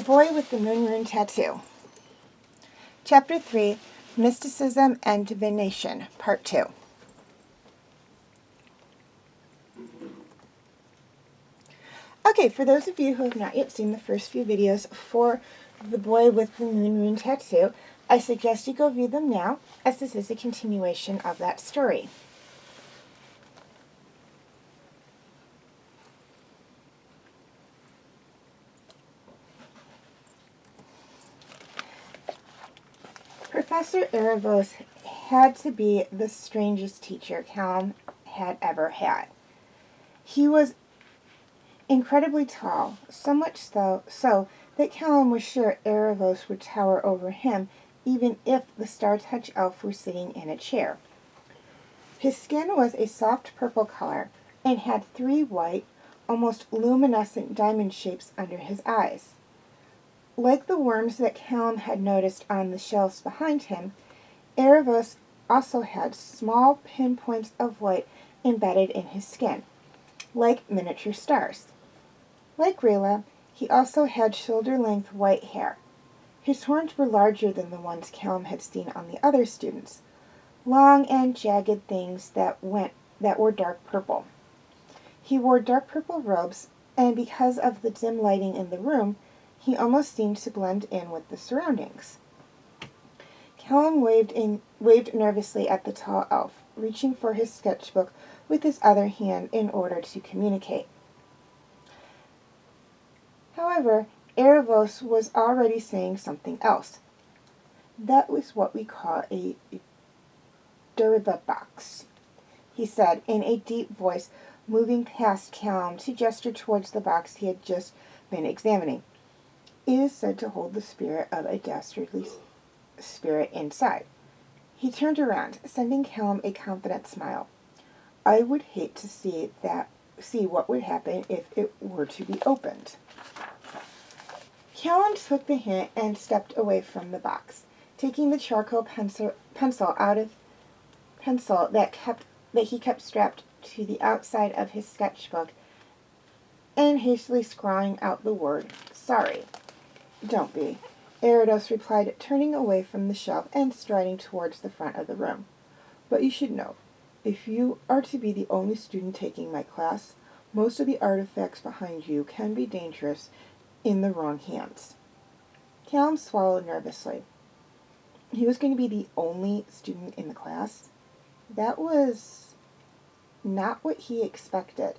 Boy with the Moon Rune Tattoo. Chapter 3, Mysticism and Divination, Part 2. Okay, for those of you who have not yet seen the first few videos for The Boy with the Moon Rune Tattoo, I suggest you go view them now, as this is a continuation of that story. Professor Erebos had to be the strangest teacher Callum had ever had. He was incredibly tall, so much so that Callum was sure Erebos would tower over him, even if the Star-Touch elf were sitting in a chair. His skin was a soft purple color, and had 3 white, almost luminescent diamond shapes under his eyes. Like the worms that Callum had noticed on the shelves behind him, Erebos also had small pinpoints of light embedded in his skin, like miniature stars. Like Rayla, he also had shoulder-length white hair. His horns were larger than the ones Callum had seen on the other students, long and jagged things that were dark purple. He wore dark purple robes, and because of the dim lighting in the room, he almost seemed to blend in with the surroundings. Callum waved nervously at the tall elf, reaching for his sketchbook with his other hand in order to communicate. However, Erebos was already saying something else. "That was what we call a Durba box," he said in a deep voice, moving past Callum to gesture towards the box he had just been examining. "It is said to hold the spirit of a dastardly spirit inside." He turned around, sending Callum a confident smile. "I would hate to see what would happen if it were to be opened." Callum took the hint and stepped away from the box, taking the charcoal pencil that he kept strapped to the outside of his sketchbook, and hastily scrawling out the word "sorry." "Don't be," Erebos replied, turning away from the shelf and striding towards the front of the room. "But you should know, if you are to be the only student taking my class, most of the artifacts behind you can be dangerous in the wrong hands." Callum swallowed nervously. He was going to be the only student in the class? That was not what he expected.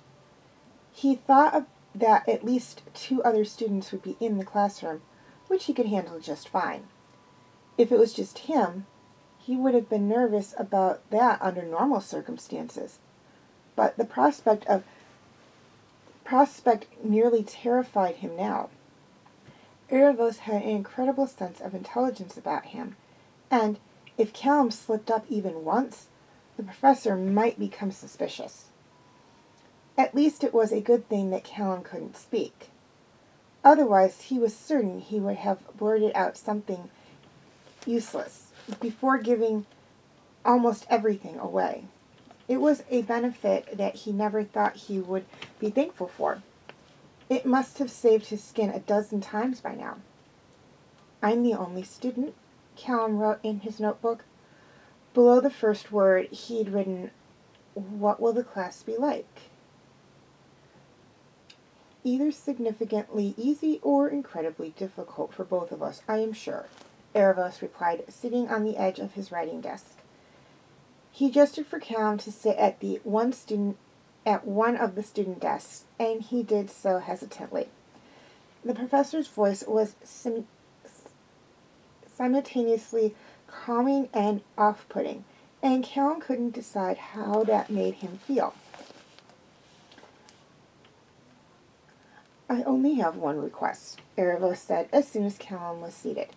He thought that at least 2 other students would be in the classroom, which he could handle just fine. If it was just him, he would have been nervous about that under normal circumstances. But the prospect nearly terrified him now. Erebos had an incredible sense of intelligence about him, and if Callum slipped up even once, the professor might become suspicious. At least it was a good thing that Callum couldn't speak. Otherwise, he was certain he would have blurted out something useless before giving almost everything away. It was a benefit that he never thought he would be thankful for. It must have saved his skin a dozen times by now. I'm the only student, Callum wrote in his notebook. Below the first word, he'd written, "What will the class be like?" Either significantly easy or incredibly difficult for both of us, I am sure, Erebos replied, sitting on the edge of his writing desk. He gestured for Callum to sit at one of the student desks, and he did so hesitantly. The professor's voice was simultaneously calming and off-putting, and Callum couldn't decide how that made him feel. I only have one request, Erebos said as soon as Callum was seated.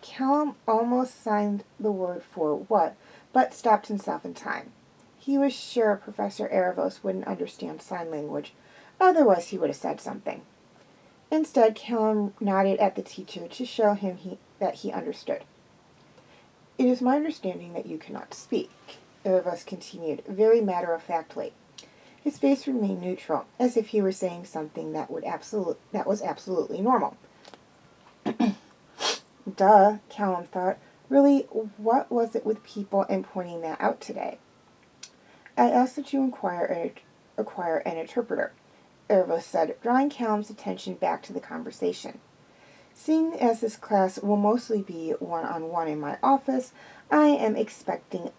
Callum almost signed the word for what, but stopped himself in time. He was sure Professor Erebos wouldn't understand sign language, otherwise he would have said something. Instead, Callum nodded at the teacher to show him that he understood. It is my understanding that you cannot speak, Erebos continued, very matter-of-factly. His face remained neutral, as if he were saying something that was absolutely normal. Duh, Callum thought. Really, what was it with people and pointing that out today? I ask that you acquire an interpreter, Erebos said, drawing Callum's attention back to the conversation. Seeing as this class will mostly be one-on-one in my office, I am expecting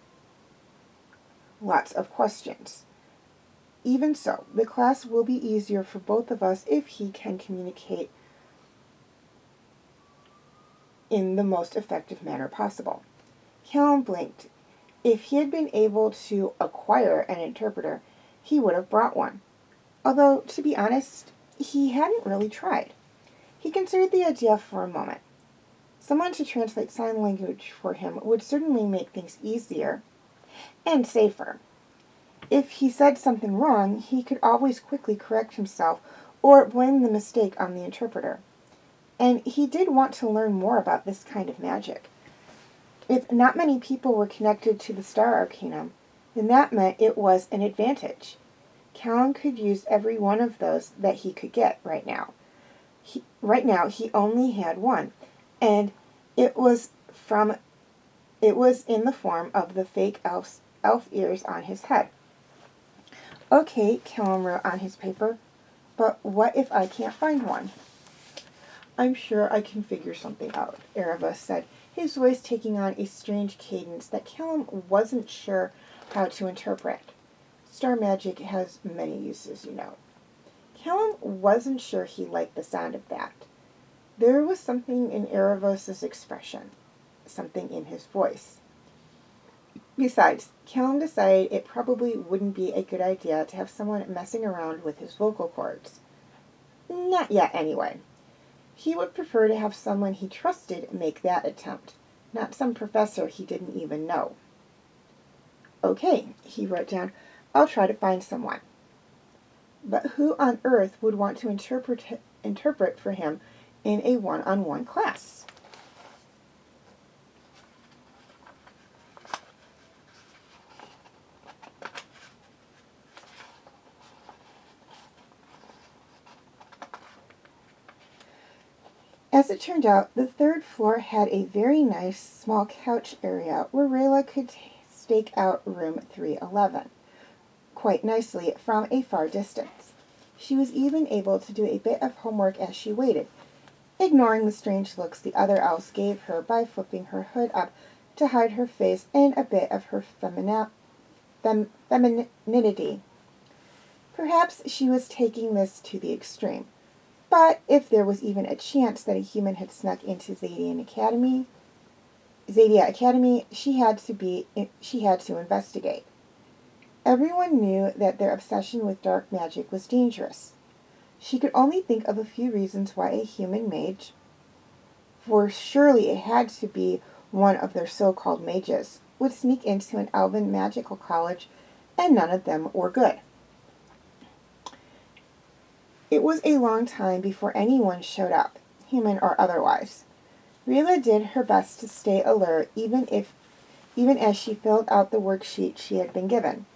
lots of questions. Even so, the class will be easier for both of us if he can communicate in the most effective manner possible. Callum blinked. If he had been able to acquire an interpreter, he would have brought one. Although, to be honest, he hadn't really tried. He considered the idea for a moment. Someone to translate sign language for him would certainly make things easier and safer. If he said something wrong, he could always quickly correct himself or blame the mistake on the interpreter. And he did want to learn more about this kind of magic. If not many people were connected to the Star Arcanum, then that meant it was an advantage. Callum could use every one of those that he could get right now. Right now, he only had one, and it was in the form of the fake elf ears on his head. Okay, Callum wrote on his paper, but what if I can't find one? I'm sure I can figure something out, Erebos said, his voice taking on a strange cadence that Callum wasn't sure how to interpret. Star magic has many uses, you know. Callum wasn't sure he liked the sound of that. There was something in Erebos' expression, something in his voice. Besides, Callum decided it probably wouldn't be a good idea to have someone messing around with his vocal cords. Not yet, anyway. He would prefer to have someone he trusted make that attempt, not some professor he didn't even know. Okay, he wrote down, I'll try to find someone. But who on earth would want to interpret for him in a one-on-one class? As it turned out, the third floor had a very nice small couch area where Rayla could stake out room 311 quite nicely from a far distance. She was even able to do a bit of homework as she waited, ignoring the strange looks the other elves gave her by flipping her hood up to hide her face and a bit of her femininity. Perhaps she was taking this to the extreme. But if there was even a chance that a human had snuck into Xadia Academy, she had to investigate. Everyone knew that their obsession with dark magic was dangerous. She could only think of a few reasons why a human mage, for surely it had to be one of their so-called mages, would sneak into an elven magical college, and none of them were good. It was a long time before anyone showed up, human or otherwise. Rayla did her best to stay alert even as she filled out the worksheet she had been given.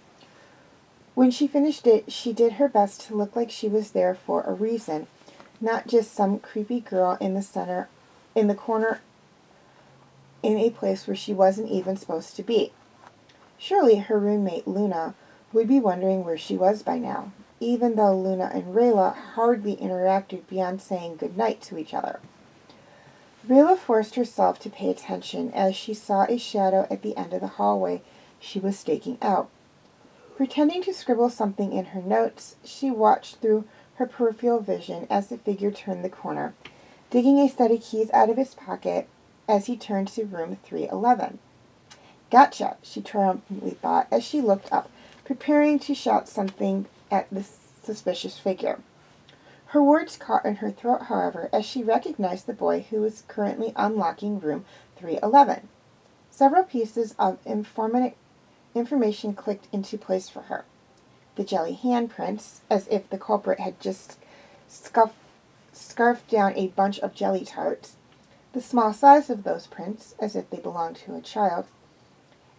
When she finished it, she did her best to look like she was there for a reason, not just some creepy girl in the corner, in a place where she wasn't even supposed to be. Surely her roommate Luna would be wondering where she was by now, even though Luna and Rayla hardly interacted beyond saying goodnight to each other. Rayla forced herself to pay attention as she saw a shadow at the end of the hallway she was staking out. Pretending to scribble something in her notes, she watched through her peripheral vision as the figure turned the corner, digging a set of keys out of his pocket as he turned to room 311. Gotcha, she triumphantly thought as she looked up, preparing to shout something at the suspicious figure. Her words caught in her throat, however, as she recognized the boy who was currently unlocking room 311. Several pieces of information clicked into place for her. The jelly handprints, as if the culprit had just scarfed down a bunch of jelly tarts. The small size of those prints, as if they belonged to a child.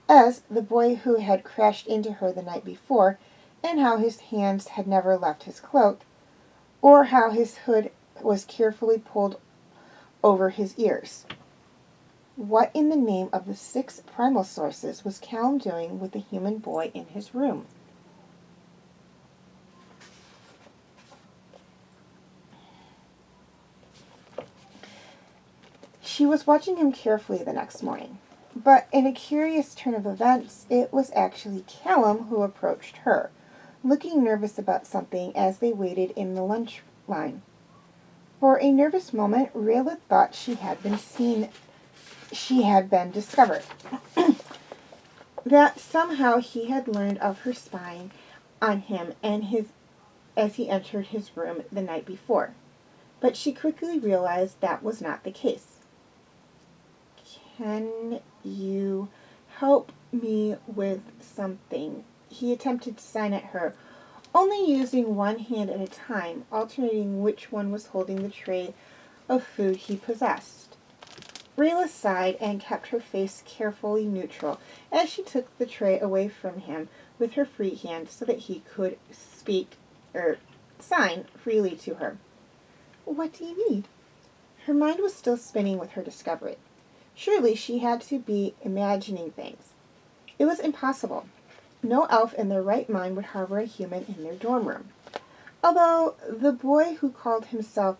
As the boy who had crashed into her the night before, and how his hands had never left his cloak, or how his hood was carefully pulled over his ears. What in the name of the 6 primal sources was Callum doing with the human boy in his room? She was watching him carefully the next morning, but in a curious turn of events, it was actually Callum who approached her, looking nervous about something as they waited in the lunch line. For a nervous moment, Rayla thought she had been discovered. That somehow he had learned of her spying on him as he entered his room the night before. But she quickly realized that was not the case. Can you help me with something? He attempted to sign at her, only using one hand at a time, alternating which one was holding the tray of food he possessed. Rayla sighed and kept her face carefully neutral as she took the tray away from him with her free hand so that he could sign freely to her. What do you need? Her mind was still spinning with her discovery. Surely she had to be imagining things. It was impossible. No elf in their right mind would harbor a human in their dorm room. Although the boy who called himself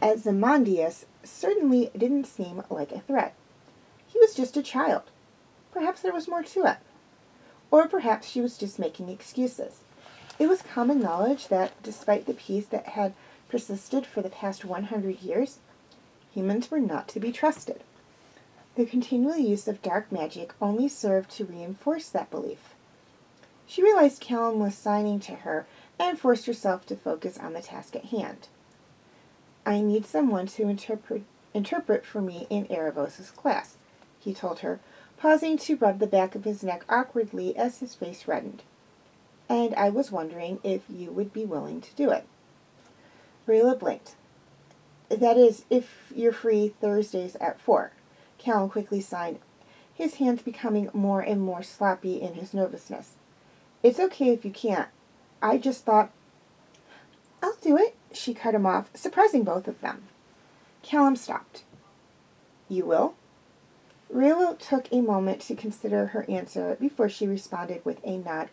Ozymandias certainly didn't seem like a threat. He was just a child. Perhaps there was more to it. Or perhaps she was just making excuses. It was common knowledge that, despite the peace that had persisted for the past 100 years, humans were not to be trusted. The continual use of dark magic only served to reinforce that belief. She realized Callum was signing to her and forced herself to focus on the task at hand. I need someone to interpret for me in Erebos' class, he told her, pausing to rub the back of his neck awkwardly as his face reddened. And I was wondering if you would be willing to do it. Rayla blinked. That is, if you're free Thursdays at 4. Callum quickly signed, his hands becoming more and more sloppy in his nervousness. It's okay if you can't. I just thought... I'll do it, she cut him off, surprising both of them. Callum stopped. You will? Rayla took a moment to consider her answer before she responded with a nod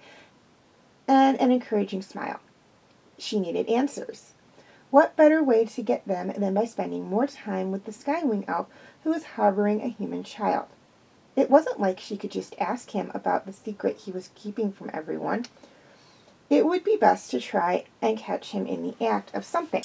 and an encouraging smile. She needed answers. What better way to get them than by spending more time with the Skywing elf who was harboring a human child? It wasn't like she could just ask him about the secret he was keeping from everyone. It would be best to try and catch him in the act of something.